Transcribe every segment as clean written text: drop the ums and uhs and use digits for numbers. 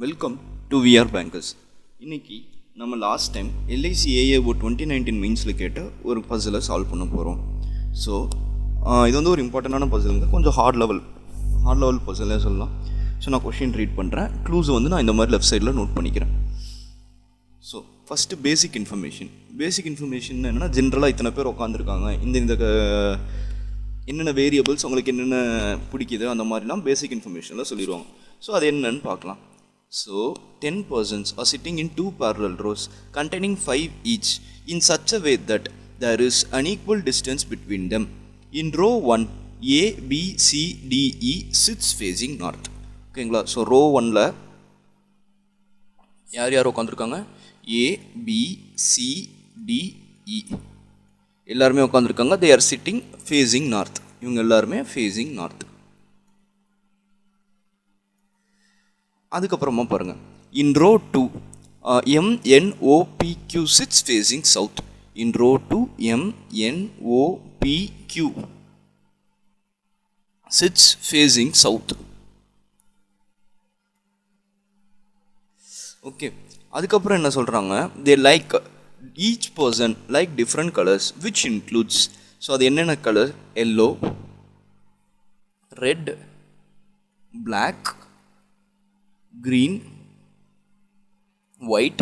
Welcome to VR bankers. இன்றைக்கி நம்ம last time LIC AAO 2019 மெயின்ஸில் கேட்ட ஒரு பசிலை சால்வ் பண்ண போகிறோம். ஸோ இது வந்து ஒரு இம்பார்ட்டண்டான பசிலுங்க, கொஞ்சம் ஹார்ட் லெவல் பசிலே சொல்லலாம். ஸோ நான் கொஷின் ரீட் பண்ணுறேன், க்ளூஸை வந்து நான் இந்த மாதிரி லெஃப்ட் சைடில் நோட் பண்ணிக்கிறேன். ஸோ ஃபஸ்ட்டு பேசிக் இன்ஃபர்மேஷன் என்னென்னா, ஜென்ரலாக இத்தனை பேர் உட்காந்துருக்காங்க, இந்த என்னென்ன வேரியபிள்ஸ் உங்களுக்கு என்னென்ன பிடிக்குது அந்த மாதிரிலாம் பேசிக் இன்ஃபர்மேஷனில் சொல்லிடுவாங்க. ஸோ அது என்னன்னு பார்க்கலாம். So 10 persons are sitting in two parallel rows containing 5 each in such a way that there is an equal distance between them. In row 1, A, B, C, D, E sits facing north. ஓகேங்களா? So row 1ல யார் உட்காந்துருக்காங்க? A, B, C, D, E எல்லாருமே உட்காந்துருக்காங்க. they are sitting facing north. இவங்க எல்லாருமே facing north. அதுக்கப்புறமா பாருங்கள், in row 2 MNOPQ sits facing south. In row 2 MNOPQ sits facing south. Okay, அதுக்கப்புறம் என்ன சொல்கிறாங்க? they like each person like different colors which includes, so அது என்னென்ன colour? yellow, red, black, green, white.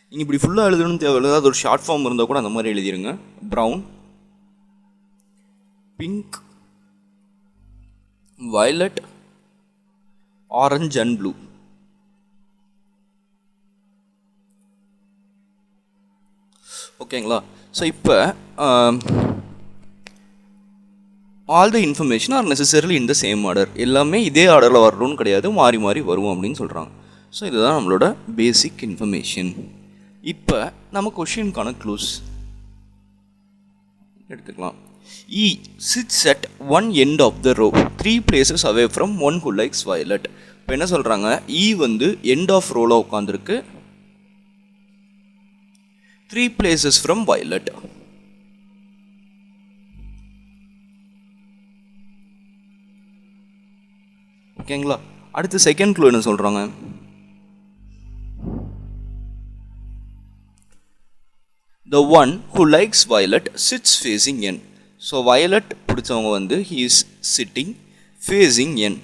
நீங்கள் இப்படி ஃபுல்லாக எழுதணும்னு தேவையில்லை, அது ஒரு ஷார்ட் ஃபார்ம் இருந்தால் கூட அந்த மாதிரி எழுதிடுங்க. Brown, pink, violet, orange and blue. ஓகேங்களா? ஸோ இப்போ all the information are necessarily in the same order. எல்லாமே இதே ஆர்டரில் வரணும்னு கிடையாது, மாறி மாறி வரும் அப்படின்னு சொல்கிறாங்க. ஸோ இதுதான் நம்மளோட பேசிக் இன்ஃபர்மேஷன். இப்போ நம்ம கொஷினுக்கான க்ளூஸ் எடுத்துக்கலாம். E sits at one end of the row 3 places away from one who likes violet. இப்போ என்ன சொல்கிறாங்க? E வந்து எண்ட் ஆஃப் ரோவில் உட்காந்துருக்கு, 3 places from violet. ஓகேங்களா? அடுத்து செகண்ட் க்ளூ என்ன சொல்கிறாங்க? The one who likes violet sits facing N. So violet பிடிச்சவங்க வந்து he is sitting facing N.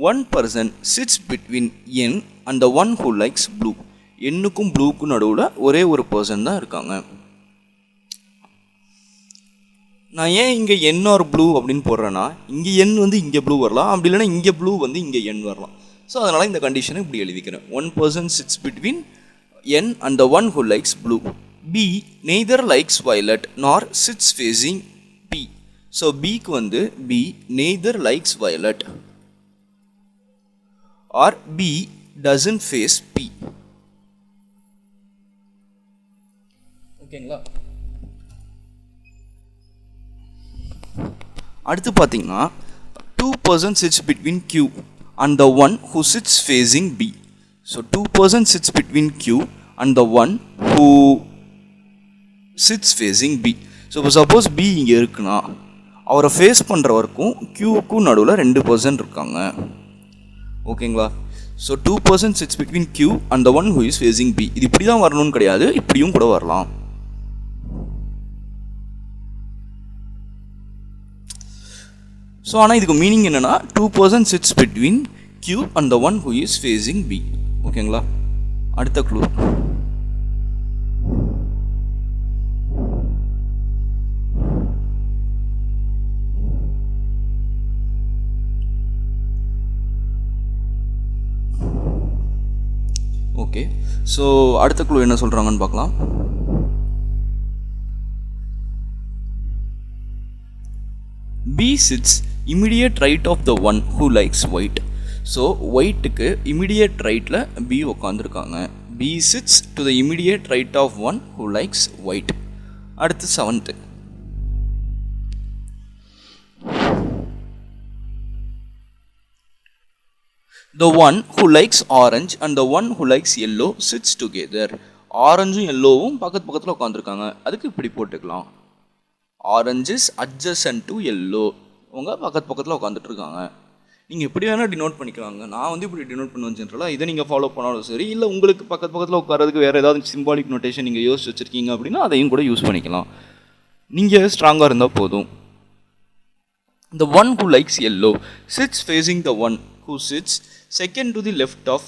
One person sits between N and the one who likes blue. N-க்கும் ப்ளூக்கும் நடுவில் ஒரே ஒரு person தான் இருக்காங்க. நான் ஏன் இங்கே என் ஆர் ப்ளூ அப்படின்னு போடுறேன்னா, இங்கே என் வந்து இங்கே ப்ளூ வரலாம், அப்படி இல்லைனா இங்கே ப்ளூ வந்து இங்கே என் வரலாம். ஸோ அதனால் இந்த கண்டிஷனை இப்படி எழுதிக்கிறேன். One person sits between N and the one who likes blue. B neither likes violet nor sits facing B. So பிக்கு வந்து B neither likes violet or B doesn't face P. ஓகேங்களா? அடுத்து பார்த்தீங்கன்னா, 2 persons sits between Q and the one who sits facing B. So 2 persons sits between Q and the one who sits facing B. So suppose B இங்கே இருக்குன்னா, அவரை face பண்ணுறவருக்கும் Qக்கும் நடுவில் 2 person இருக்காங்க. ஓகேங்களா? So 2 persons sits between Q and the one who is facing B. இது இப்படி தான் வரணும்னு கிடையாது, இப்படியும் கூட வரலாம். ஸோ ஆனால் இதுக்கு மீனிங் என்னென்னா, 2 persons sits between Q and the one who is facing B. ஓகேங்களா? அடுத்த க்ளூ. ஓகே, ஸோ அடுத்த க்ளூ என்ன சொல்கிறாங்கன்னு பார்க்கலாம். B sits immediate right of the one who likes white. So ஒயிட்டுக்கு இமிடியேட் ரைட்டில் B உட்காந்துருக்காங்க. B sits to the immediate right of one who likes white. அடுத்து 7th. The one who likes orange and the one who likes yellow sits together. ஆரஞ்சும் எல்லோவும் பக்கத்தில் உட்காந்துருக்காங்க. அதுக்கு இப்படி போட்டுக்கலாம். Orange is adjacent to yellow. அவங்க பக்கத்தில் உட்காந்துட்டு இருக்காங்க. நீங்கள் எப்படி வேணால் டினோட் பண்ணிக்கலாங்க. நான் வந்து இப்படி டினோட் பண்ணுவேன் ஜென்ரலாக. இதை நீங்கள் ஃபாலோ பண்ணாலும் சரி, இல்லை உங்களுக்கு பக்கத்தில் உட்காரதுக்கு வேறு ஏதாவது சிம்பாலிக் நோட்டேஷன் நீங்கள் யோசிச்சு வச்சுருக்கீங்க அப்படின்னா அதையும் கூட யூஸ் பண்ணிக்கலாம். நீங்கள் ஸ்ட்ராங்காக இருந்தால் போதும். The one who likes yellow sits facing the one who sits second to the left of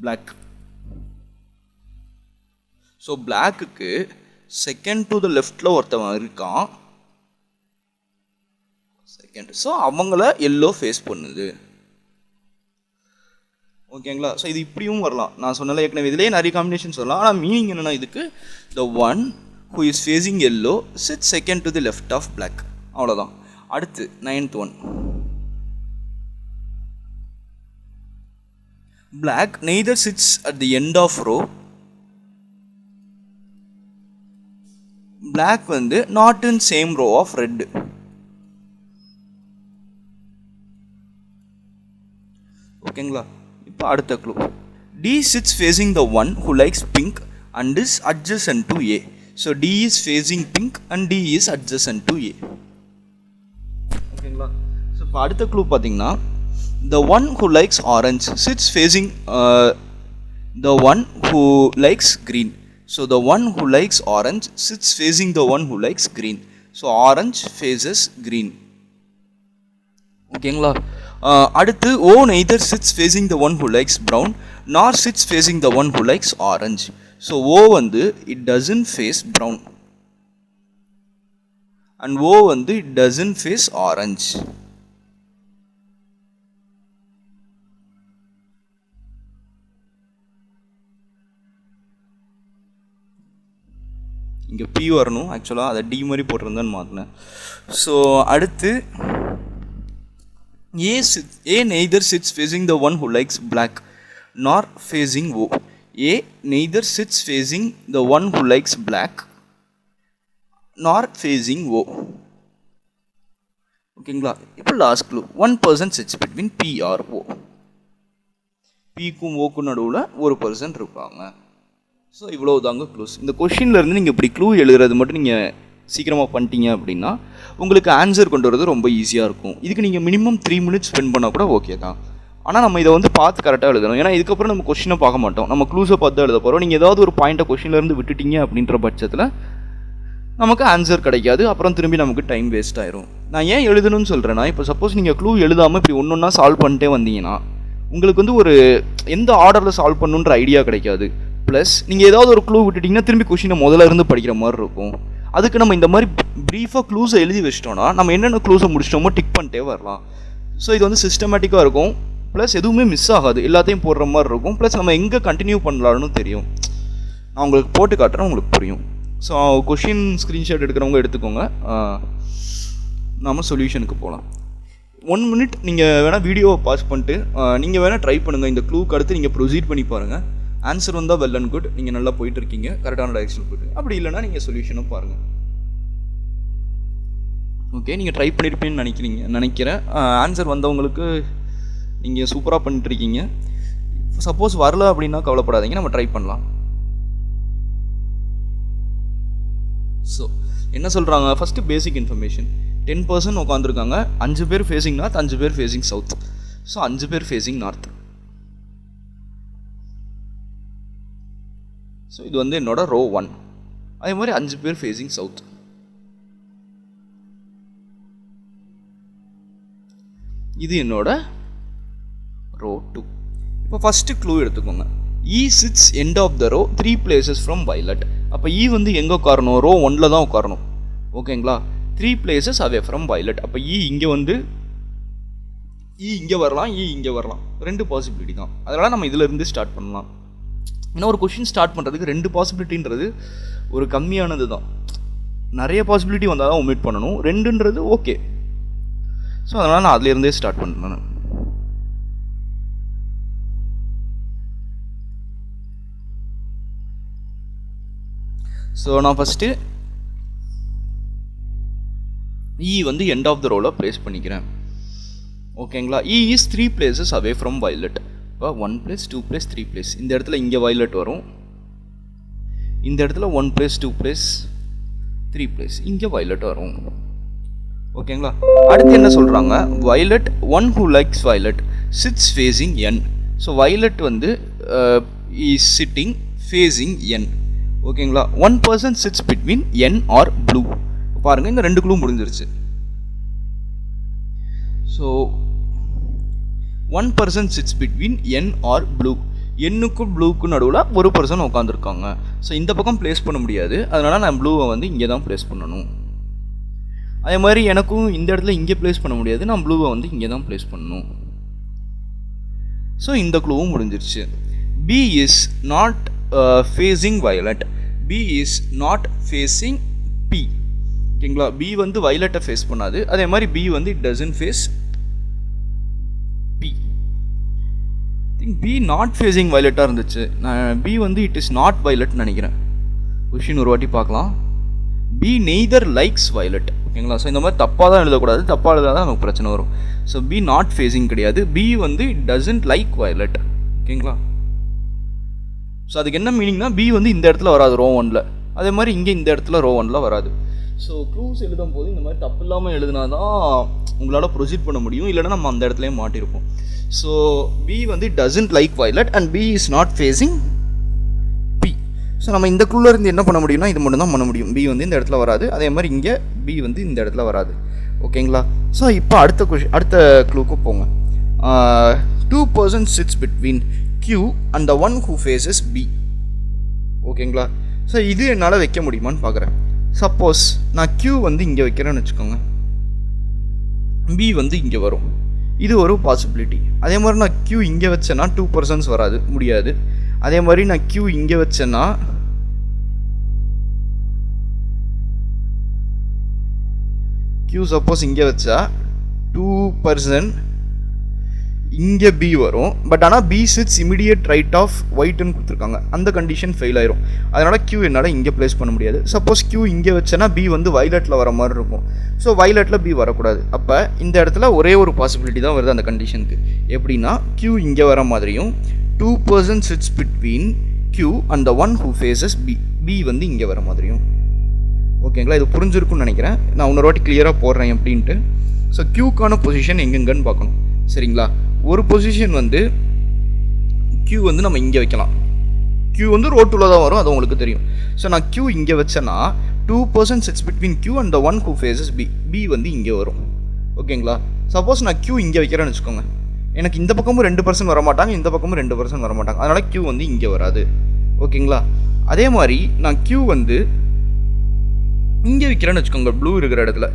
black. So பிளாக்குக்கு செகண்ட் டு த லெஃப்டில் ஒருத்தவன் இருக்கான் செகண்ட். ஸோ அவங்கள எல்லோ ஃபேஸ் பண்ணுது. ஓகேங்களா? ஸோ இது இப்படியும் வரலாம். நான் சொன்னல ஏற்கனவே இதிலே நிறைய காம்பினேஷன் சொல்லலாம். ஆனால் மீனிங் என்னென்னா இதுக்கு the one who is facing yellow sit second to the left of black. அவ்வளோதான். அடுத்து 9th one. Black neither sits at the end of row. Black வந்து not in same row of red. ஓகேங்களா? இப்போ அடுத்த clue. D sits facing the one who likes pink and is adjacent to A. So D is facing pink and D is adjacent to A. ஓகேங்களா? So இப்போ அடுத்த clue பார்த்தீங்கன்னா the one who likes orange sits facing the one who likes green. So the one who likes orange sits facing the one who likes green. So orange faces green. ஓகேங்களா? அடுத்து O neither sits facing the one who likes brown nor sits facing the one who likes orange. So O வந்து it doesn't face brown and O வந்து it doesn't face orange. இங்கே P வரணும். ஆக்சுவலாக அதை D மாதிரி போட்டிருந்தான்னு மாற்றினேன். So அடுத்து A neither sits facing the one who likes black nor facing O. A neither sits facing the one who likes black nor facing O. ஓகேங்களா? இப்போ last clue. One person sits between P or O. Pக்கும் ஓக்கும் நடுவில் ஒரு person இருப்பாங்க. So இவ்வளோ தாங்க clues. இந்த கொஷின்லேருந்து நீங்கள் இப்படி க்ளூ எழுதுறது மட்டும் நீங்கள் சீக்கிரமாக பண்ணிட்டீங்க அப்படின்னா உங்களுக்கு ஆன்சர் கொண்டு வரது ரொம்ப ஈஸியாக இருக்கும். இதுக்கு நீங்கள் மினிமம் 3 minutes ஸ்பெண்ட் பண்ணால் கூட ஓகே தான். ஆனால் நம்ம இதை வந்து பார்த்து கரெக்டாக எழுதணும். ஏன்னா இதுக்கப்புறம் நம்ம கொஷினை பார்க்க மாட்டோம், நம்ம க்ளூஸை பார்த்து எழுத போகிறோம். நீங்கள் ஏதாவது ஒரு பாயிண்ட்டை கொஷின்லேருந்து விட்டுட்டீங்க அப்படின்ற பட்சத்தில் நமக்கு ஆன்சர் கிடைக்காது. அப்புறம் திரும்பி நமக்கு டைம் வேஸ்ட் ஆயிரும். நான் ஏன் எழுதணும்னு சொல்கிறேன்னா, இப்போ சப்போஸ் நீங்கள் க்ளூ எழுதாமல் இப்படி ஒன்று ஒன்றா சால்வ் பண்ணிட்டே வந்தீங்கன்னா உங்களுக்கு வந்து ஒரு எந்த ஆர்டரில் சால்வ் பண்ணணுன்ற ஐடியா கிடைக்காது. ப்ளஸ் நீங்கள் ஏதாவது ஒரு க்ளூ விட்டுட்டிங்கன்னா திரும்பி கொஷினை முதல்ல இருந்து படிக்கிற மாதிரி இருக்கும். அதுக்கு நம்ம இந்த மாதிரி ப்ரீஃபாக க்ளூஸை எழுதி வச்சிட்டோன்னா நம்ம என்னென்ன க்ளூஸை முடிச்சிட்டோமோ டிக் பண்ணிட்டே வரலாம். ஸோ இது வந்து சிஸ்டமேட்டிக்காக இருக்கும். ப்ளஸ் எதுவுமே மிஸ் ஆகாது, எல்லாத்தையும் போடுற மாதிரி இருக்கும். ப்ளஸ் நம்ம எங்கே கண்டினியூ பண்ணலான்னு தெரியும். நான் உங்களுக்கு போட்டு காட்டுறேன், உங்களுக்கு புரியும். ஸோ கொஷின் ஸ்க்ரீன்ஷாட் எடுக்கிறவங்க எடுத்துக்கோங்க. நம்ம சொல்யூஷனுக்கு போகலாம். 1 minute நீங்கள் வேணால் வீடியோவை பாஸ் பண்ணிட்டு நீங்கள் வேணால் ட்ரை பண்ணுங்கள். இந்த க்ளூக்கு அடுத்து நீங்கள் ப்ரொசீட் பண்ணி பாருங்கள். ஆன்சர் வந்தால் வெல் அண்ட் குட், நீங்கள் நல்லா போயிட்டுருக்கீங்க, கரெக்டான டைரக்ஷன் போய்ட்டு. அப்படி இல்லைனா நீங்கள் சொல்யூஷனும் பாருங்கள். ஓகே, நீங்கள் ட்ரை பண்ணியிருப்பீங்கன்னு நினைக்கிறேன். ஆன்சர் வந்தவங்களுக்கு நீங்கள் சூப்பராக பண்ணிட்டுருக்கீங்க. சப்போஸ் வரல அப்படின்னா கவலைப்படாதீங்க, நம்ம ட்ரை பண்ணலாம். ஸோ என்ன சொல்கிறாங்க, ஃபஸ்ட்டு பேசிக் இன்ஃபர்மேஷன். 10% உட்காந்துருக்காங்க. 5 பேர் ஃபேஸிங் நார்த், 5 பேர் ஃபேஸிங் சவுத். ஸோ 5 பேர் ஃபேஸிங் நார்த். ஸோ இது வந்து என்னோட ரோ 1. அதே மாதிரி 5 பேர் ஃபேஸிங் சவுத். இது என்னோட ரோ 2. இப்போ ஃபஸ்ட்டு க்ளூ எடுத்துக்கோங்க. E sits end of the row 3 places from violet. அப்போ E வந்து எங்கே உட்காரணும், ரோ 1ல் தான் உட்காரணும். ஓகேங்களா? 3 places away from violet. அப்போ E இங்கே வந்து இங்கே வரலாம், இங்கே வரலாம். 2 பாசிபிலிட்டி தான். அதனால் நம்ம இதிலேருந்து ஸ்டார்ட் பண்ணலாம். ஏன்னா ஒரு கொஷின் ஸ்டார்ட் பண்ணுறதுக்கு 2 பாசிபிலிட்டின்றது ஒரு கம்மியானது தான். நிறைய பாசிபிலிட்டி வந்தால் தான் ஒமிட் பண்ணணும். 2ன்றது ஓகே. ஸோ அதனால் நான் அதிலேருந்தே ஸ்டார்ட் பண்ணுறேன். ஸோ நான் ஃபஸ்ட்டு E வந்து எண்ட் ஆஃப் த ரோவில் ப்ளேஸ் பண்ணிக்கிறேன். ஓகேங்களா? E is 3 places away from violet. இப்போ 1 place 2 place 3 place. இந்த இடத்துல இங்கே வயலட் வரும். இந்த இடத்துல 1 place 2 place 3 place இங்கே வயலட் வரும். ஓகேங்களா. அடுத்து என்ன சொல்கிறாங்க, violet one who likes violet sits facing n. So violet வந்து is sitting facing n. ஓகேங்களா. One person sits between n or blue. பாருங்கள், இந்த 2 க்ளூ முடிஞ்சிருச்சு. So one person sits between N or blue, என்னுக்கும் ப்ளூக்கும் நடுவில் ஒரு பர்சன் உட்காந்துருக்காங்க. ஸோ இந்த பக்கம் ப்ளேஸ் பண்ண முடியாது, அதனால் நான் ப்ளூவை வந்து இங்கே தான் ப்ளேஸ் பண்ணணும். அதே மாதிரி எனக்கும் இந்த இடத்துல இங்கே ப்ளேஸ் பண்ண முடியாது, நான் ப்ளூவை வந்து இங்கே தான் ப்ளேஸ் பண்ணணும். ஸோ இந்த க்ளூவும் முடிஞ்சிருச்சு. B is not facing violet, B is not facing B. ஓகேங்களா. பி வந்து வயலட்டை ஃபேஸ் பண்ணாது, அதே மாதிரி பி வந்து it doesn't face B. Think B not facing வயலட்டாக இருந்துச்சு, நான் பி வந்து இட் இஸ் நாட் வயலட்னு நினைக்கிறேன். கொஷின் ஒரு வாட்டி பார்க்கலாம். B neither likes violet. ஓகேங்களா. ஸோ இந்த மாதிரி தப்பாக தான் எழுதக்கூடாது, தப்பாக எழுதாதான் தான் நமக்கு பிரச்சனை வரும். ஸோ பி நாட் ஃபேஸிங் கிடையாது, பி வந்து இட் டசன்ட் லைக் வயலட். ஓகேங்களா. ஸோ அதுக்கு என்ன மீனிங்னா, பி வந்து இந்த இடத்துல வராது ரோ 1ல், அதே மாதிரி இங்கே இந்த இடத்துல ரோ 1ல் வராது. ஸோ க்ளூஸ் எழுதும் போது இந்த மாதிரி தப்பு இல்லாமல் எழுதுனா தான் உங்களால் ப்ரொசீட் பண்ண முடியும், இல்லைனா நம்ம அந்த இடத்துலையே மாட்டிருப்போம். ஸோ பி வந்து doesn't like violet and B is not facing B. So நம்ம இந்த க்ளூவில் இருந்து என்ன பண்ண முடியும்னா இது மட்டும் தான் பண்ண முடியும். பி வந்து இந்த இடத்துல வராது, அதே மாதிரி இங்கே பி வந்து இந்த இடத்துல வராது. ஓகேங்களா. ஸோ இப்போ அடுத்த க்ளூக்கு போங்க. 2 persons sits between Q and the one who faces B. ஓகேங்களா. ஸோ இது என்னால் வைக்க முடியுமான்னு பார்க்குறேன். சப்போஸ் நான் Q வந்து இங்கே வைக்கிறேன்னு வச்சுக்கோங்க, B வந்து இங்கே வரும், இது ஒரு பாசிபிலிட்டி. அதே மாதிரி நான் Q இங்கே வச்சேன்னா 2 persons வராது, முடியாது. அதே மாதிரி நான் Q இங்கே வச்சேன்னா Q சப்போஸ் இங்கே வச்சா 2 person இங்கே பி வரும். பட் ஆனால் B sits immediate right of ஒயிட்னு கொடுத்துருக்காங்க, அந்த கண்டிஷன் ஃபெயில் ஆயிரும். அதனால் Q என்னால் இங்கே ப்ளேஸ் பண்ண முடியாது. சப்போஸ் Q இங்கே வச்சேன்னா பி வந்து வயலட்டில் வர மாதிரி இருக்கும். ஸோ வயலட்டில் பி வரக்கூடாது. அப்போ இந்த இடத்துல ஒரே ஒரு பாசிபிலிட்டி தான் வருது அந்த கண்டிஷனுக்கு. எப்படின்னா Q இங்கே வர மாதிரியும் 2 persons sits between Q and the one who faces B, B வந்து இங்கே வர மாதிரியும். ஓகேங்களா. இது புரிஞ்சிருக்குன்னு நினைக்கிறேன். நான் இன்னொரு வாட்டி கிளியராக போடுறேன் எப்படின்ட்டு. ஸோ Qக்கான பொசிஷன் எங்கெங்கன்னு பார்க்கணும். சரிங்களா. ஒரு பொசிஷன் வந்து Q வந்து நம்ம இங்கே வைக்கலாம். Q வந்து ரோ 2ல தான் வரும், அது உங்களுக்கு தெரியும். ஸோ நான் Q இங்கே வச்சேன்னா 2 persons sits between Q and the one who faces B, B வந்து இங்கே வரும். ஓகேங்களா. சப்போஸ் நான் Q இங்கே வைக்கிறேன்னு வச்சுக்கோங்க, எனக்கு இந்த பக்கமும் 2 person வர மாட்டாங்க, இந்த பக்கமும் 2 person வர மாட்டாங்க, அதனால் Q வந்து இங்கே வராது. ஓகேங்களா. அதே மாதிரி நான் Q வந்து இங்கே வைக்கிறேன்னு வச்சுக்கோங்க, ப்ளூ இருக்கிற இடத்துல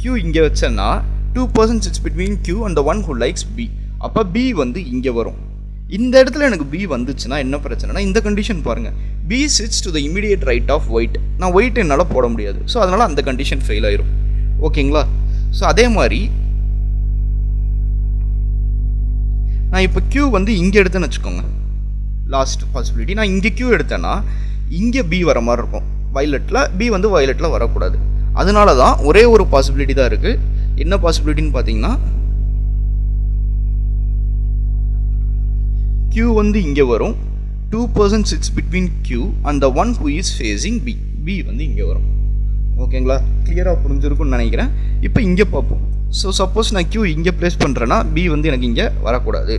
Q இங்கே வச்சேன்னா 2 persons sits between Q and the one who likes B, அப்போ B வந்து இங்கே வரும். இந்த இடத்துல எனக்கு B வந்துச்சுன்னா என்ன பிரச்சனைனா, இந்த கண்டிஷன் பாருங்கள், B sits to the immediate right of white. நான் ஒயிட் என்னால் போட முடியாது, ஸோ அதனால் அந்த கண்டிஷன் ஃபெயில் ஆயிரும். ஓகேங்களா. ஸோ அதே மாதிரி நான் இப்போ Q வந்து இங்கே எடுத்தேன்னு வச்சுக்கோங்க, லாஸ்ட் பாசிபிலிட்டி. நான் இங்கே Q எடுத்தேன்னா இங்கே B வர மாதிரி இருக்கும் வயலட்டில், B வந்து வயலட்டில் வரக்கூடாது. அதனால தான் ஒரே ஒரு பாசிபிலிட்டி தான் இருக்குது. என்ன பாசிபிலிட்டின்னு பார்த்தீங்கன்னா, Q வந்து இங்கே வரும், 2 persons sits between Q and the one who is facing B, B வந்து இங்கே வரும். ஓகேங்களா. கிளியராக புரிஞ்சிருக்குன்னு நினைக்கிறேன். இப்போ இங்கே பார்ப்போம். ஸோ சப்போஸ் நான் Q இங்கே ப்ளேஸ் பண்ணுறேன்னா B வந்து எனக்கு இங்கே வரக்கூடாது.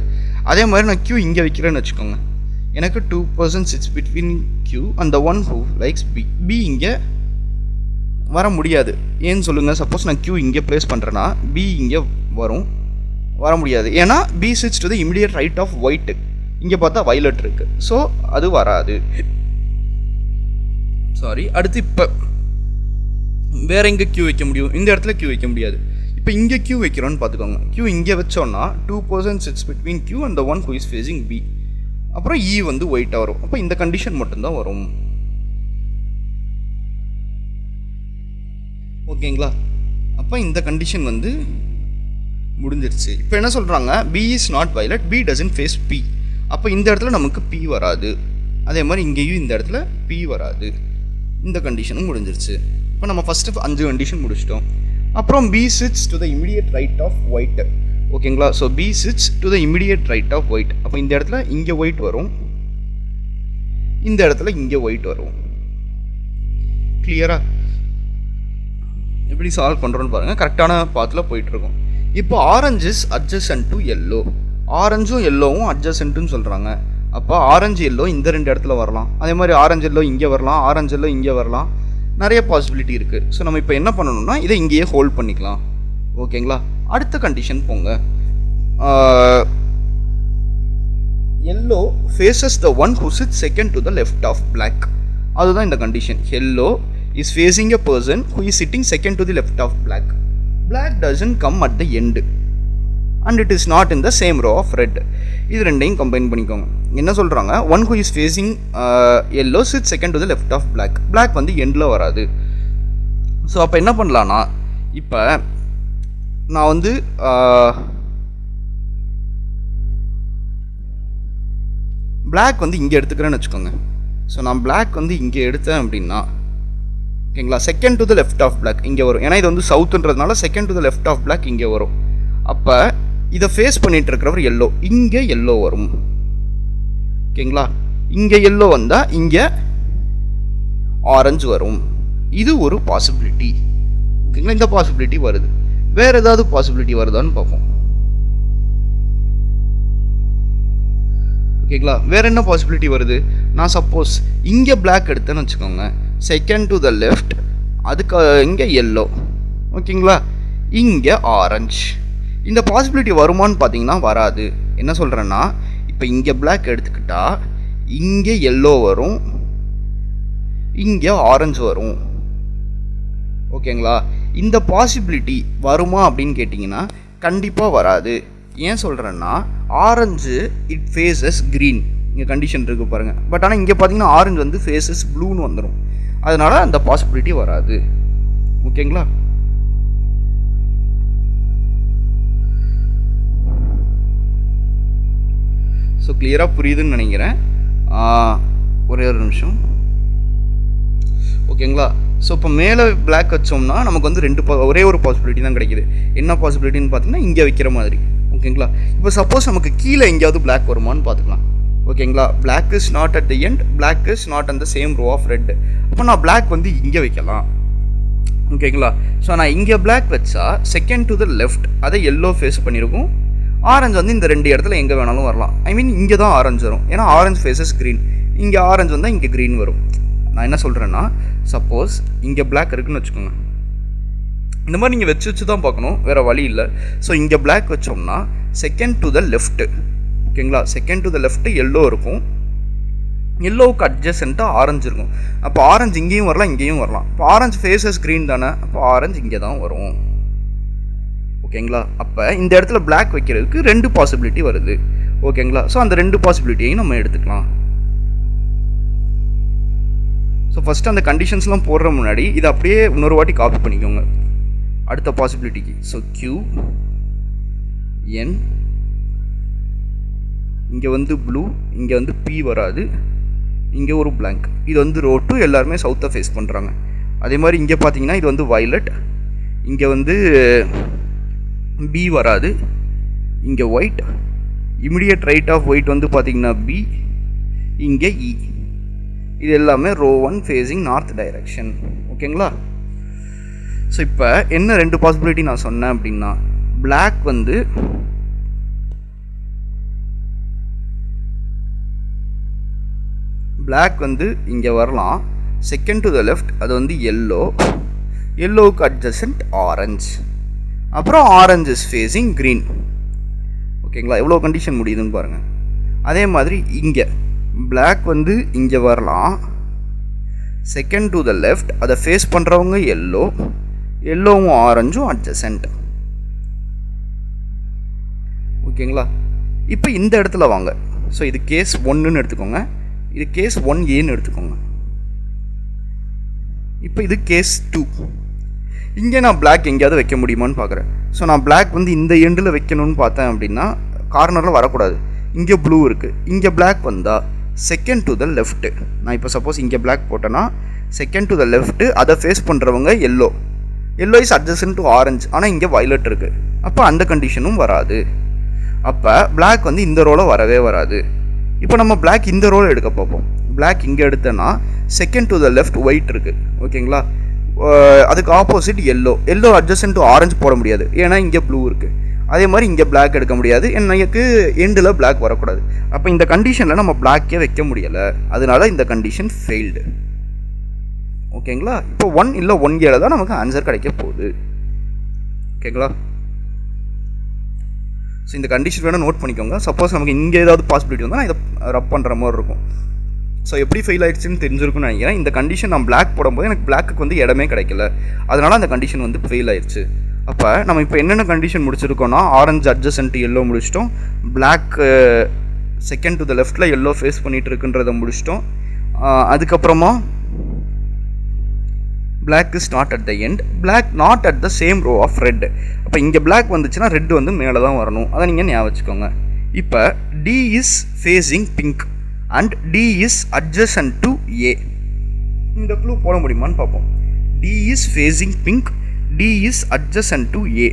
அதே மாதிரி நான் Q இங்கே வைக்கிறேன்னு வச்சுக்கோங்க, எனக்கு 2 persons sits between Q and the one who likes B, B இங்கே வர முடியாது. ஏன்னு சொல்லுங்கள். சப்போஸ் நான் Q இங்கே ப்ளேஸ் பண்ணுறேன்னா B இங்கே வரும், வர முடியாது. ஏன்னா B sits to the immediate right of white, இங்கே பார்த்தா வயலட் இருக்குது, ஸோ அது வராது. சாரி. அடுத்து இப்போ வேற எங்கே Q வைக்க முடியும், இந்த இடத்துல Q வைக்க முடியாது. இப்போ இங்கே Q வைக்கிறோன்னு பார்த்துக்கோங்க. Q இங்கே வச்சோன்னா 2 persons sits between Q and the one who is facing B, அப்புறம் E வந்து ஒயிட்டாக வரும். அப்போ இந்த கண்டிஷன் மட்டும்தான் வரும். ஓகேங்களா. அப்போ இந்த கண்டிஷன் வந்து முடிஞ்சிருச்சு. இப்போ என்ன சொல்கிறாங்க, B is not violet, B doesn't face P. அப்போ இந்த இடத்துல நமக்கு P வராது, அதே மாதிரி இங்கேயும் இந்த இடத்துல P வராது. இந்த கண்டிஷனும் முடிஞ்சிருச்சு. இப்போ நம்ம ஃபஸ்ட்டு 5 கண்டிஷன் முடிச்சிட்டோம். அப்புறம் B sits to the immediate right of white. ஓகேங்களா. So B sits to the immediate right of white. அப்போ இந்த இடத்துல இங்கே ஒயிட் வரும், இந்த இடத்துல இங்கே ஒயிட் வரும். கிளியரா. எப்படி சால்வ் பண்ணுறோன்னு பாருங்கள். கரெக்டான பாத்தில் போயிட்டுருக்கோம். இப்போ orange is adjacent to yellow. ஆரஞ்சும் எல்லோவும் அட்ஜசன்ட்டுன்னு சொல்கிறாங்க. அப்போ ஆரஞ்சு எல்லோ இந்த 2 இடத்துல வரலாம். அதே மாதிரி ஆரஞ்சு எல்லோ இங்கே வரலாம், ஆரஞ்சு எல்லோ இங்கே வரலாம். நிறைய பாசிபிலிட்டி இருக்குது. ஸோ நம்ம இப்போ என்ன பண்ணணும்னா இதை இங்கேயே ஹோல்ட் பண்ணிக்கலாம். ஓகேங்களா? அடுத்த கண்டிஷன் போங்க. Yellow faces the one who sit second to the left of black. அதுதான் இந்த condition. Yellow is facing a person who is sitting second to the left of black. Black doesn't come at the end and it is not in the same row of red. இது ரெண்டையும் combine பண்ணிக்கோங்க. என்ன சொல்கிறாங்க? One who is facing yellow sit second to the left of black. Black வந்து எண்டில் வராது. So அப்போ என்ன பண்ணலான்னா, இப்போ நான் வந்து பிளாக் வந்து இங்கே எடுத்துக்கிறேன்னு வச்சுக்கோங்க. ஸோ நான் பிளாக் வந்து இங்கே எடுத்தேன் அப்படின்னா, ஓகேங்களா, second to the left of black இங்கே வரும். ஏன்னா இது வந்து சவுத்துன்றதுனால second to the left of black இங்கே வரும். அப்போ இதை ஃபேஸ் பண்ணிட்டு இருக்கிறவர் எல்லோ, இங்கே எல்லோ வரும். ஓகேங்களா? இங்கே எல்லோ வந்தால் இங்கே ஆரஞ்சு வரும். இது ஒரு பாசிபிலிட்டி. ஓகேங்களா? இந்த பாசிபிலிட்டி வருது. வேறு ஏதாவது பாசிபிலிட்டி வருதான்னு பார்ப்போம். ஓகேங்களா? வேறு என்ன பாசிபிலிட்டி வருது? நான் சப்போஸ் இங்கே பிளாக் எடுத்தேன்னு வச்சுக்கோங்க, செகண்ட் டு த லெஃப்ட், அதுக்கு இங்கே எல்லோ, ஓகேங்களா, இங்கே ஆரஞ்சு. இந்த பாசிபிலிட்டி வருமானு பார்த்தீங்கன்னா வராது. என்ன சொல்கிறேன்னா, இப்போ இங்கே பிளாக் எடுத்துக்கிட்டா இங்கே எல்லோ வரும், இங்கே ஆரஞ்சு வரும். ஓகேங்களா? இந்த பாசிபிலிட்டி வருமா அப்படின்னு கேட்டிங்கன்னா கண்டிப்பாக வராது. ஏன் சொல்கிறேன்னா, ஆரஞ்சு இட் ஃபேஸஸ் க்ரீன். இங்கே கண்டிஷன் இருக்குது பாருங்கள். பட் ஆனால் இங்கே பார்த்தீங்கன்னா ஆரஞ்சு வந்து ஃபேஸஸ் ப்ளூன்னு வந்துடும். அதனால் அந்த பாசிபிலிட்டி வராது. ஓகேங்களா? ஸோ கிளியராக புரியுதுன்னு நினைக்கிறேன். ஒரே ஒரு நிமிஷம். ஓகேங்களா? ஸோ இப்போ மேலே பிளாக் வச்சோம்னா நமக்கு வந்து ஒரே ஒரு பாசிபிலிட்டி தான் கிடைக்கிது. என்ன பாசிபிலிட்டின்னு பார்த்தீங்கன்னா இங்கே வைக்கிற மாதிரி. ஓகேங்களா? இப்போ சப்போஸ் நமக்கு கீழே எங்கேயாவது பிளாக் வருமானு பார்த்துக்கலாம். ஓகேங்களா? Black is not at the end, black is not at the same row of red. அப்போ நான் பிளாக் வந்து இங்கே வைக்கலாம். ஓகேங்களா? ஸோ நான் இங்கே பிளாக் வச்சா செகண்ட் டு த லெஃப்ட் அதை எல்லோ ஃபேஸ் பண்ணியிருக்கும். ஆரஞ்சு வந்து இந்த 2 இடத்துல எங்கே வேணாலும் வரலாம். ஐ மீன் இங்கே தான் ஆரஞ்சு வரும். ஏன்னா ஆரஞ்சு ஃபேஸஸ் க்ரீன். இங்கே ஆரஞ்சு வந்தால் இங்கே க்ரீன் வரும். நான் என்ன சொல்கிறேன்னா, சப்போஸ் இங்கே பிளாக் இருக்குன்னு வச்சுக்கோங்க. இந்த மாதிரி நீங்கள் வச்சு தான் பார்க்கணும், வேறு வழி இல்லை. ஸோ இங்கே பிளாக் வச்சோம்னா செகண்ட் டு த லெஃப்ட்டு, ஓகேங்களா, second to the left yellow இருக்கும். எல்லோவுக்கு அட்ஜசண்ட்டாக ஆரஞ்சு இருக்கும். அப்போ ஆரஞ்சு இங்கேயும் வரலாம், இங்கேயும் வரலாம். இப்போ ஆரஞ்சு ஃபேஸஸ் க்ரீன் தானே, அப்போ ஆரஞ்சு இங்கே தான் வரும். ஓகேங்களா? அப்போ இந்த இடத்துல பிளாக் வைக்கிறதுக்கு 2 பாசிபிலிட்டி வருது. ஓகேங்களா? ஸோ அந்த 2 பாசிபிலிட்டியையும் நம்ம எடுத்துக்கலாம். ஸோ ஃபஸ்ட்டு அந்த கண்டிஷன்ஸ்லாம் போடுற முன்னாடி இதை அப்படியே இன்னொரு வாட்டி காப்பி பண்ணிக்கோங்க அடுத்த பாசிபிலிட்டிக்கு. ஸோ Q N, இங்கே வந்து ப்ளூ, இங்கே வந்து P வராது, இங்கே ஒரு blank. இது வந்து ரோ 2 எல்லாருமே சவுத்தை ஃபேஸ் பண்ணுறாங்க. அதே மாதிரி இங்கே பார்த்தீங்கன்னா இது வந்து வயலட், இங்கே வந்து B வராது, இங்கே white, immediate right of white வந்து பார்த்தீங்கன்னா B, இங்கே E. இது எல்லாமே ரோ 1 ஃபேஸிங் நார்த் டைரக்ஷன். ஓகேங்களா? ஸோ இப்போ என்ன 2 பாசிபிலிட்டி நான் சொன்னேன் அப்படின்னா, பிளாக் வந்து இங்கே வரலாம், செகண்ட் டு த லெஃப்ட் அது வந்து எல்லோ, எல்லோவுக்கு அட்ஜசன்ட் ஆரஞ்சு, அப்புறம் ஆரஞ்சு இஸ் ஃபேஸிங் க்ரீன். ஓகேங்களா? எவ்வளோ கண்டிஷன் முடியுதுன்னு பாருங்கள். அதே மாதிரி இங்கே பிளாக் வந்து இங்கே வரலாம், செகண்ட் டு த லெஃப்ட் அதை ஃபேஸ் பண்ணுறவங்க எல்லோ, எல்லோவும் ஆரஞ்சும் அட்ஜசன்ட். ஓகேங்களா? இப்போ இந்த இடத்துல வாங்க. ஸோ இது கேஸ் 1ன்னு எடுத்துக்கோங்க, இது கேஸ் 1Aன்னு எடுத்துக்கோங்க. இப்போ இது கேஸ் 2. இங்கே நான் பிளாக் எங்கேயாவது வைக்க முடியுமான்னு பார்க்குறேன். ஸோ நான் பிளாக் வந்து இந்த எண்டில் வைக்கணும்னு பார்த்தேன் அப்படின்னா கார்னரில் வரக்கூடாது. இங்கே ப்ளூ இருக்குது, இங்கே பிளாக் வந்தால் செகண்ட் டு த லெஃப்ட்டு. நான் இப்போ சப்போஸ் இங்கே பிளாக் போட்டேன்னா செகண்ட் டு த லெஃப்ட்டு அதை ஃபேஸ் பண்ணுறவங்க yellow, yellow is adjacent to orange, ஆனால் இங்கே வயலட் இருக்குது. அப்போ அந்த கண்டிஷனும் வராது. அப்போ பிளாக் வந்து இந்த ரோவில் வரவே வராது. இப்போ நம்ம பிளாக் இந்த ரோல் எடுக்க பார்ப்போம். பிளாக் இங்கே எடுத்தேன்னா second to the left white இருக்குது. ஓகேங்களா? அதுக்கு opposite yellow adjacent to orange போட முடியாது, ஏன்னா இங்கே ப்ளூ இருக்குது. அதே மாதிரி இங்கே பிளாக் எடுக்க முடியாது, எனக்கு எண்டில் பிளாக் வரக்கூடாது. அப்போ இந்த கண்டிஷனில் நம்ம பிளாக்கே வைக்க முடியலை, அதனால இந்த கண்டிஷன் ஃபெயில்டு. ஓகேங்களா? இப்போ 1 இல்லை 1A தான் நமக்கு ஆன்சர் கிடைக்க போகுது. ஓகேங்களா? ஸோ இந்த கண்டிஷன் வேணால் நோட் பண்ணிக்கோங்க. சப்போஸ் நமக்கு இங்கே ஏதாவது பாசிபிலிட்டி வந்தால் நான் இதை ரப் பண்ணுற மாதிரி இருக்கும். ஸோ எப்படி ஃபெயில் ஆகிடுச்சுன்னு தெரிஞ்சிருக்குன்னு நினைக்கிறேன். இந்த கண்டிஷன் நான் பிளாக் போடும்போது எனக்கு பிளாக்கு வந்து இடமே கிடைக்கல, அதனால் அந்த கண்டிஷன் வந்து ஃபெயில் ஆயிடுச்சு. அப்போ நம்ம இப்போ என்னென்ன கண்டிஷன் முடிச்சிருக்கோம்னா, ஆரஞ்சு அட்ஜசன்ட் எல்லோ முடிச்சிட்டோம், பிளாக் செகண்ட் டு த லெஃப்ட்டில் எல்லோ ஃபேஸ் பண்ணிகிட்டு இருக்குன்றதை முடிச்சிட்டோம். அதுக்கப்புறமா black is not at the end, black not at the same row of red. அப்போ இங்கே black வந்துச்சுன்னா ரெட் வந்து மேலே தான் வரணும், அதை நீங்கள் ஞாபகம் வச்சுக்கோங்க. இப்போ D is facing pink and D is adjacent to A. இந்த க்ளூ போட முடியுமான்னு பார்ப்போம். D is facing pink, D is adjacent to A.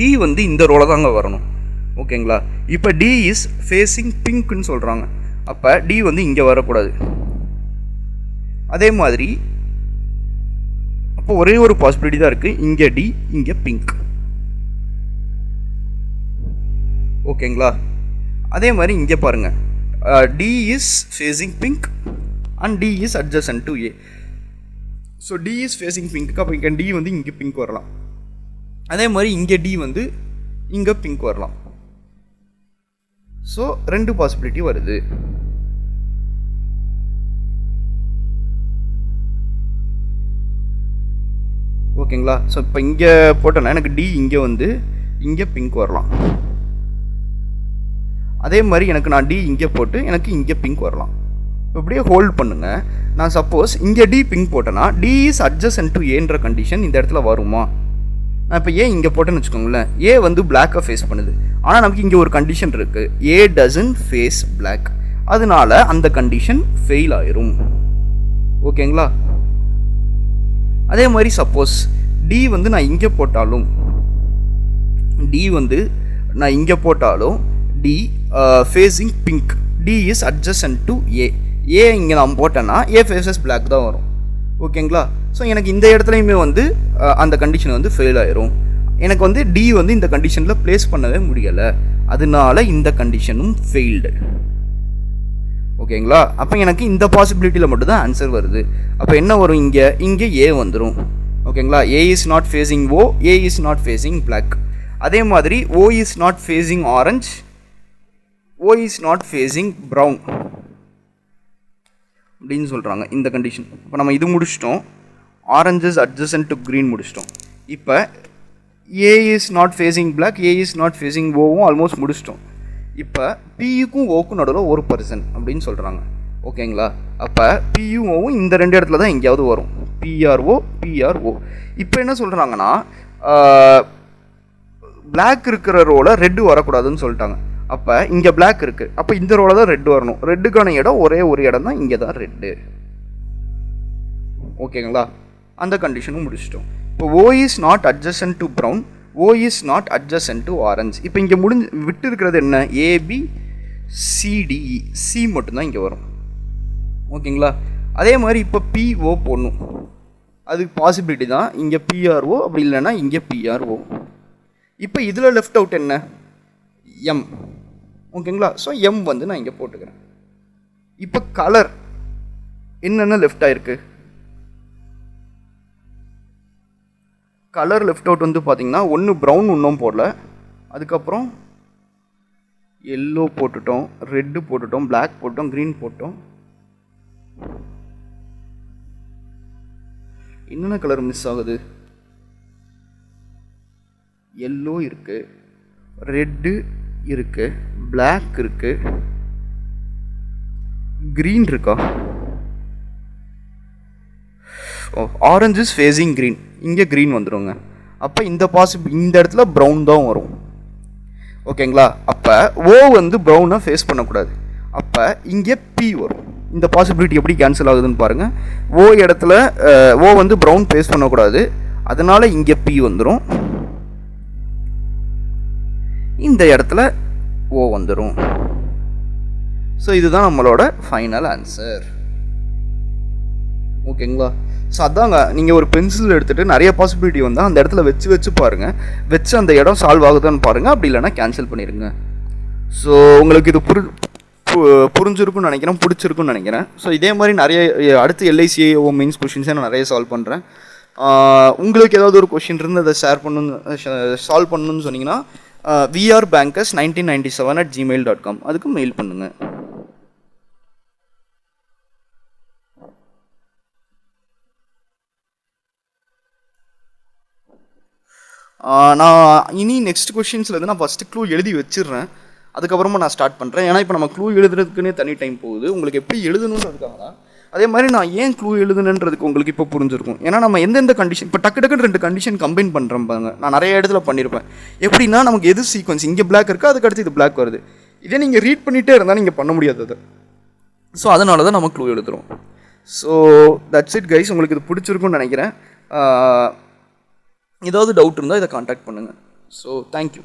D வந்து இந்த ரோல தாங்க வரணும். ஓகேங்களா? இப்போ D இஸ் ஃபேஸிங் பிங்க்னு சொல்கிறாங்க, அப்போ D வந்து இங்கே வரக்கூடாது. அதே மாதிரி அப்போ ஒரே ஒரு பாசிபிலிட்டி தான் இருக்குது, இங்கே D இங்கே பிங்க். ஓகேங்களா? அதே மாதிரி இங்கே பாருங்கள், D is facing pink and D is adjacent to A. So D is facing pink, அப்போ இங்கே D வந்து இங்கே பிங்க் வரலாம். அதே மாதிரி இங்கே D வந்து இங்கே பிங்க் வரலாம். ஸோ 2 பாசிபிலிட்டி வருது. ஓகேங்களா? ஸோ இப்போ இங்கே போட்டோன்னா எனக்கு D இங்கே வந்து இங்கே பிங்க் வரலாம். அதே மாதிரி எனக்கு நான் D இங்கே போட்டு எனக்கு இங்கே பிங்க் வரலாம். இப்போ இப்படியே ஹோல்ட் பண்ணுங்கள். நான் சப்போஸ் இங்கே D பிங்க் போட்டேன்னா D இஸ் அட்ஜசன்ட் டு ஏன்ற கண்டிஷன் இந்த இடத்துல வருமா? நான் இப்போ ஏ இங்கே போட்டேன்னு வச்சுக்கோங்களேன், ஏ வந்து பிளாக்கை ஃபேஸ் பண்ணுது, ஆனால் நமக்கு இங்கே ஒரு கண்டிஷன் இருக்குது, ஏ டசன்ட் ஃபேஸ் பிளாக், அதனால அந்த கண்டிஷன் ஃபெயில் ஆயிரும். ஓகேங்களா? அதே மாதிரி சப்போஸ் டி வந்து நான் இங்கே போட்டாலும் D facing pink, D is adjacent to A இங்கே நான் போட்டேன்னா ஏ ஃபேஸஸ் பிளாக் தான் வரும். ஓகேங்களா? ஸோ எனக்கு இந்த இடத்துலையுமே வந்து அந்த கண்டிஷன் வந்து ஃபெயில் ஆயிரும். எனக்கு வந்து டி வந்து இந்த கண்டிஷனில் ப்ளேஸ் பண்ணவே முடியலை, அதனால இந்த கண்டிஷனும் ஃபெயில்டு. ஓகேங்களா? அப்போ எனக்கு இந்த பாசிபிலிட்டியில் மட்டும்தான் ஆன்சர் வருது. அப்போ என்ன வரும்? இங்கே ஏ வந்துடும். ஓகேங்களா? A is not facing O, A is not facing black. அதே மாதிரி O is not facing orange, O is not facing brown அப்படின்னு சொல்கிறாங்க இந்த கண்டிஷன். இப்போ நம்ம இது முடிச்சிட்டோம், ஆரஞ்சஸ் அட்ஜசன்ட் டு க்ரீன் முடிச்சிட்டோம். இப்போ A is not facing black, A is not facing ஓவும் ஆல்மோஸ்ட் முடிச்சிட்டோம். இப்போ பியுக்கும் ஓக்கும் நடுவில் ஒரு பர்சன் அப்படின்னு சொல்கிறாங்க. ஓகேங்களா? அப்போ பியும் ஓவும் இந்த 2 இடத்துல தான் எங்கேயாவது வரும், பிஆர்ஓ. இப்போ என்ன சொல்கிறாங்கன்னா, பிளாக் இருக்கிற ரோல ரெட்டு வரக்கூடாதுன்னு சொல்லிட்டாங்க. அப்போ இங்கே பிளாக் இருக்குது, அப்போ இந்த ரோல தான் ரெட் வரணும். ரெட்டுக்கான இடம் ஒரே ஒரு இடம் தான், இங்கே தான் ரெட்டு. ஓகேங்களா? அந்த கண்டிஷனும் முடிச்சிட்டோம். இப்போ O is not adjacent to brown, O is not adjacent to orange. இப்போ இங்கே விட்டு இருக்கிறது என்ன? ஏபி சிடிஇ, சி மட்டும்தான் இங்கே வரும். ஓகேங்களா? அதே மாதிரி இப்போ பிஓ போடணும், அது பாசிபிலிட்டி தான். இங்கே பிஆர்ஓ, அப்படி இல்லைன்னா இங்கே பிஆர்ஓ. இப்போ இதில் லெஃப்ட் அவுட் என்ன? எம். ஓகேங்களா? ஸோ எம் வந்து நான் இங்கே போட்டுக்கிறேன். இப்போ கலர் என்னென்ன லெஃப்ட் ஆயிருக்கு? கலர் லெஃப்ட் அவுட் வந்து பார்த்தீங்கன்னா, ஒன்று ப்ரௌன் இன்னும் போடல, அதுக்கப்புறம் எல்லோ போட்டுட்டோம், ரெட்டு போட்டுட்டோம், பிளாக் போட்டோம், க்ரீன் போட்டோம். என்னென்ன கலர் மிஸ் ஆகுது? எல்லோ இருக்கு, ரெட்டு இருக்கு, பிளாக் இருக்கு, க்ரீன் இருக்கா? ஆரஞ்சு இஸ் ஃபேஸிங் க்ரீன், இங்கே க்ரீன் வந்துடுங்க. அப்போ இந்த இடத்துல ப்ரௌன் தான் வரும். ஓகேங்களா? அப்போ ஓ வந்து ப்ரௌனை ஃபேஸ் பண்ணக்கூடாது, அப்போ இங்கே பி வரும். இந்த பாசிபிலிட்டி எப்படி கேன்சல் ஆகுதுன்னு பாருங்கள். ஓ வந்து ப்ரௌன் ஃபேஸ் பண்ணக்கூடாது, அதனால இங்கே பி வந்துடும், இந்த இடத்துல ஓ வந்துடும். ஸோ இதுதான் நம்மளோட ஃபைனல் ஆன்சர். ஓகேங்களா? ஸோ அதாங்க, நீங்கள் ஒரு பென்சில் எடுத்துகிட்டு நிறைய பாசிபிலிட்டி வந்தால் அந்த இடத்துல வச்சு பாருங்கள், வச்சு அந்த இடம் சால்வ் ஆகுதான்னு பாருங்கள், அப்படி இல்லைனா கேன்சல் பண்ணிடுங்க. ஸோ உங்களுக்கு இது புரிஞ்சிருக்குன்னு நினைக்கிறேன், பிடிச்சிருக்குன்னு நினைக்கிறேன். ஸோ இதே மாதிரி நிறைய அடுத்து LICAO மெயின்ஸ் கொஷின்ஸை நான் நிறைய சால்வ் பண்ணுறேன். உங்களுக்கு ஏதாவது ஒரு கொஷின் இருந்து அதை சால்வ் பண்ணணும்னு சொன்னீங்கன்னா vrbankers1997@gmail.com அதுக்கு மெயில் பண்ணுங்கள். நான் இனி நெக்ஸ்ட் கொஷின்ஸில் நான் ஃபஸ்ட்டு க்ளூ எழுதி வச்சிடுறேன், அதுக்கப்புறமா நான் ஸ்டார்ட் பண்ணுறேன். ஏன்னா இப்போ நம்ம க்ளூ எழுதுறதுக்குன்னே தனி டைம் போகுது. உங்களுக்கு எப்படி எழுதணுன்றதுக்காக தான். அதே மாதிரி நான் ஏன் க்ளூ எழுதுனுன்றதுக்கு உங்களுக்கு இப்போ புரிஞ்சிருக்கும். ஏன்னா நம்ம எந்தெந்த கண்டிஷன், இப்போ டக்குன்னு 2 கண்டிஷன் கம்பைன் பண்ணுறோம் பாருங்க. நான் நிறைய இடத்துல பண்ணியிருப்பேன். எப்படின்னா நமக்கு எது சீக்வன்ஸ், இங்கே பிளாக் இருக்கா, அதுக்கு அடுத்து இது பிளாக் வருது. இதே நீங்கள் ரீட் பண்ணிகிட்டே இருந்தால் நீங்கள் பண்ண முடியாது அது. ஸோ அதனால தான் நம்ம க்ளூ எழுதுகிறோம். So that's it guys. உங்களுக்கு இது பிடிச்சிருக்குன்னு நினைக்கிறேன். ஏதாவது டவுட் இருந்தால் இதை காண்டாக்ட் பண்ணுங்கள். So thank you.